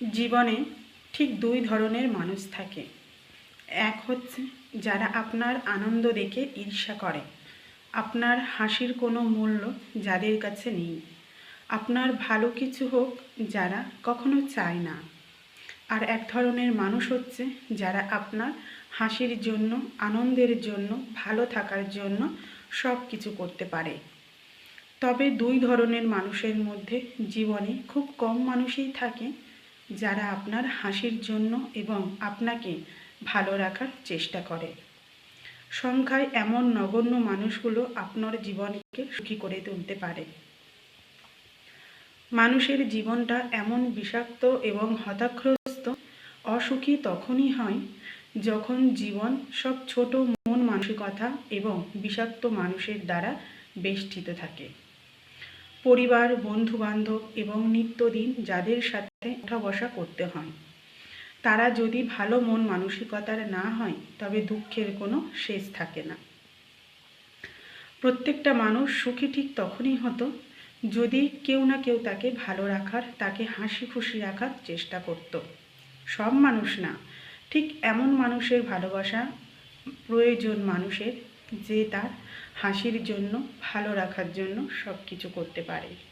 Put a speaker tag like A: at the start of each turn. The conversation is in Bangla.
A: জীবনে ঠিক দুই ধরনের মানুষ থাকে। এক হচ্ছে যারা আপনার আনন্দ দেখে ঈর্ষা করে, আপনার হাসির কোনো মূল্য যাদের কাছে নেই, আপনার ভালো কিছু হোক যারা কখনো চায় না। আর এক ধরনের মানুষ হচ্ছে যারা আপনার হাসির জন্য, আনন্দের জন্য, ভালো থাকার জন্য সব কিছু করতে পারে। তবে দুই ধরনের মানুষের মধ্যে জীবনে খুব কম মানুষই থাকে যারা আপনার হাসির জন্য এবং আপনাকে ভালো রাখার চেষ্টা করে। সংখ্যায় এমন নগণ্য মানুষগুলো আপনার জীবনকে সুখী করে তুলতে পারে। মানুষের জীবনটা এমন বিষাক্ত এবং হতাশাগ্রস্ত, অসুখী তখনই হয় যখন জীবন সব ছোট মন মানসিকতা এবং বিষাক্ত মানুষের দ্বারা বেষ্টিত থাকে। পরিবার, বন্ধুবান্ধব এবং নিত্যদিন যাদের সাথে ওঠা বসা করতে হয়, তারা যদি ভালো মন মানসিকতার না হয় তবে দুঃখের কোনো শেষ থাকে না। প্রত্যেকটা মানুষ সুখী ঠিক তখনই হতো যদি কেউ না কেউ তাকে ভালো রাখার, তাকে হাসি খুশি রাখার চেষ্টা করত। সব মানুষ না, ঠিক এমন মানুষের ভালোবাসা প্রয়োজন মানুষের, যে তার হাসির জন্য, ভালো রাখার জন্য সব কিছু করতে পারে।